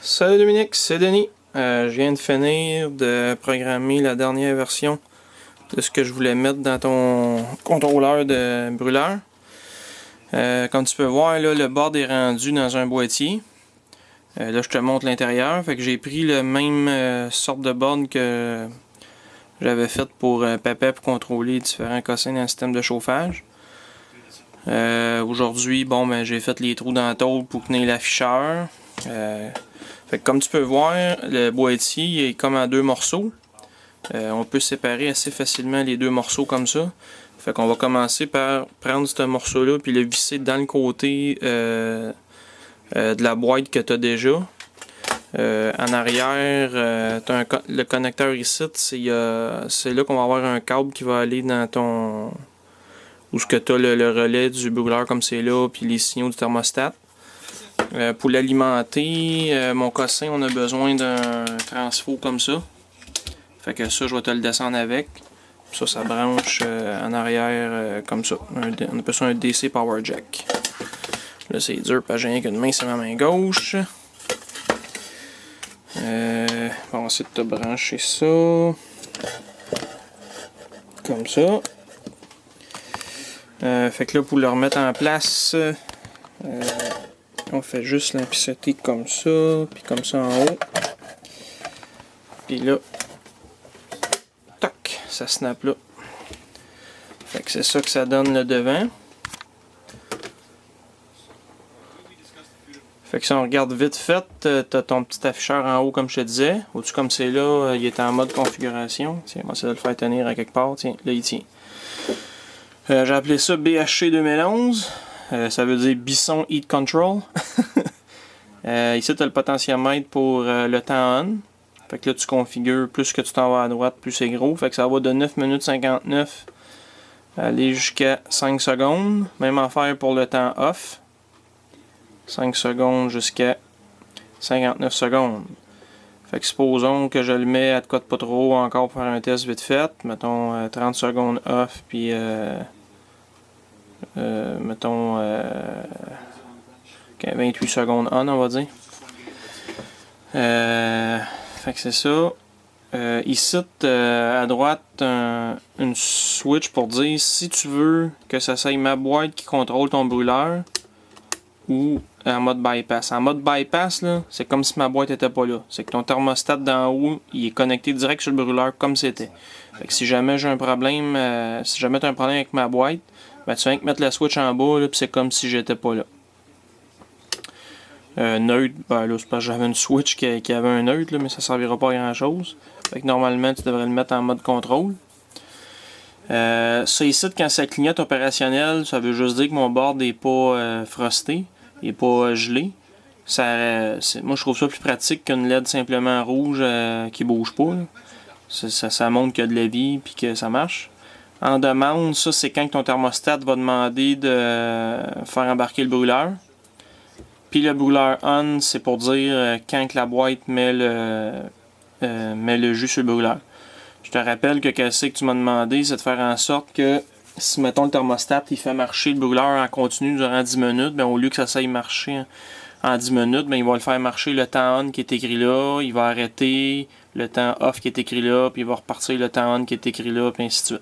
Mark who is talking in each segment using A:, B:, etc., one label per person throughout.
A: Salut Dominique, c'est Denis. Je viens de finir de programmer la dernière version de ce que je voulais mettre dans ton contrôleur de brûleur. Comme tu peux voir, là, le board est rendu dans un boîtier. Là, je te montre l'intérieur. Fait que j'ai pris le même sorte de board que j'avais fait pour Papa pour contrôler différents cossins dans le système de chauffage. Aujourd'hui, j'ai fait les trous dans la tôle pour tenir l'afficheur. Fait que comme tu peux voir, le boîtier est comme en deux morceaux. On peut séparer assez facilement les deux morceaux comme ça. Fait qu'on va commencer par prendre ce morceau-là puis le visser dans le côté de la boîte que tu as déjà. En arrière, le connecteur ici, c'est là qu'on va avoir un câble qui va aller dans ton... où ce que tu as le relais du brûleur comme c'est là, puis les signaux du thermostat. Pour l'alimenter, mon cossin, on a besoin d'un transfo comme ça. Fait que ça, je vais te le descendre avec. Ça branche en arrière comme ça. On appelle ça un DC Power Jack. Là, c'est dur parce que j'ai rien qu'une main, c'est ma main gauche. On va essayer de te brancher ça. Comme ça. Fait que là, pour le remettre en place, on fait juste l'impicoter comme ça, puis comme ça en haut. Puis là, toc, ça snap là. Fait que c'est ça que ça donne le devant. Fait que si on regarde vite fait, t'as ton petit afficheur en haut comme je te disais. Au-dessus comme c'est là, il est en mode configuration. Tiens, on va essayer de le faire tenir à quelque part. Tiens, là il tient. J'ai appelé ça BHC 2011. Ça veut dire Bisson Heat Control. Ici, tu as le potentiomètre pour le temps on. Fait que là, tu configures, plus que tu t'en vas à droite, plus c'est gros. Fait que ça va de 9 minutes 59 aller jusqu'à 5 secondes. Même affaire pour le temps off. 5 secondes jusqu'à 59 secondes. Fait que supposons que je le mets à de quoi de pas trop encore pour faire un test vite fait. Mettons 30 secondes off, puis mettons 28 secondes on, on va dire. Fait que c'est ça. Ici, à droite, une switch pour dire si tu veux que ça soit ma boîte qui contrôle ton brûleur ou en mode bypass. En mode bypass, c'est comme si ma boîte n'était pas là. C'est que ton thermostat d'en haut, il est connecté direct sur le brûleur comme c'était. Fait que si jamais j'ai un problème, si jamais tu as un problème avec ma boîte, ben, tu viens que mettre la switch en bas, puis c'est comme si j'étais pas là. Neutre, ben là c'est parce que j'avais une switch qui avait un neutre, là, mais ça ne servira pas à grand chose. Fait que normalement tu devrais le mettre en mode contrôle. Ça ici, quand ça clignote opérationnel, ça veut juste dire que mon board n'est pas frosté, il n'est pas gelé. Moi je trouve ça plus pratique qu'une LED simplement rouge qui bouge pas. Ça montre qu'il y a de la vie et que ça marche. En demande, ça c'est quand ton thermostat va demander de faire embarquer le brûleur. Puis le brûleur on, c'est pour dire quand que la boîte met le jus sur le brûleur. Je te rappelle que ce que tu m'as demandé, c'est de faire en sorte que si mettons le thermostat il fait marcher le brûleur en continu durant 10 minutes, ben, au lieu que ça s'aille marcher en 10 minutes, ben, il va le faire marcher le temps on qui est écrit là, il va arrêter le temps off qui est écrit là, puis il va repartir le temps on qui est écrit là, puis ainsi de suite.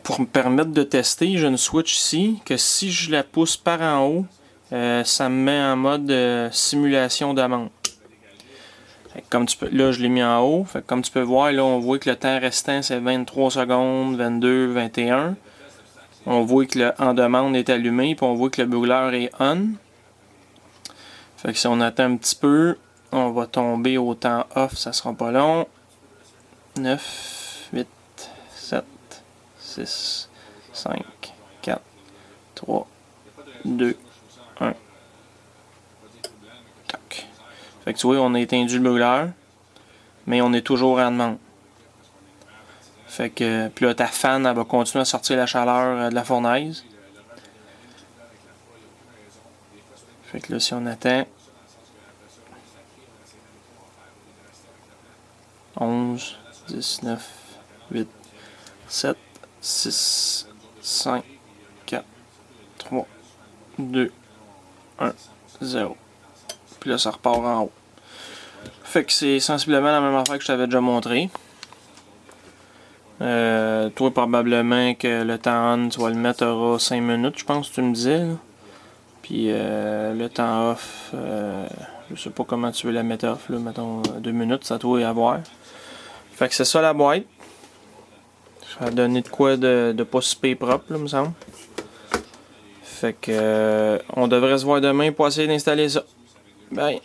A: Pour me permettre de tester, j'ai une switch ici que si je la pousse par en haut, ça me met en mode simulation d'amende. Là, je l'ai mis en haut. Fait que comme tu peux voir, là, on voit que le temps restant, c'est 23 secondes, 22, 21. On voit que le en demande est allumé, puis on voit que le brûleur est on. Fait que si on attend un petit peu, on va tomber au temps off, ça sera pas long. 9, 8, 7, 6, 5, 4, 3, 2, 1. Tac. Fait que tu vois, on a éteint le brûleur, mais on est toujours en demande. Fait que, puis là, ta fan, elle va continuer à sortir la chaleur de la fournaise. Fait que là, si on attend 11, 10, 9, 8, 7, 6, 5, 4, 3, 2, 1, 0. Puis là, ça repart en haut. Fait que c'est sensiblement la même affaire que je t'avais déjà montré. Toi, probablement que le temps on, tu vas le mettre à 5 minutes, je pense que tu me disais. Là. Puis le temps off, je sais pas comment tu veux la mettre off, là, mettons 2 minutes, ça doit y avoir. Fait que c'est ça la boîte. Ça va donner de quoi de pas super propre, là, me semble. Fait que on devrait se voir demain pour essayer d'installer ça. Bye!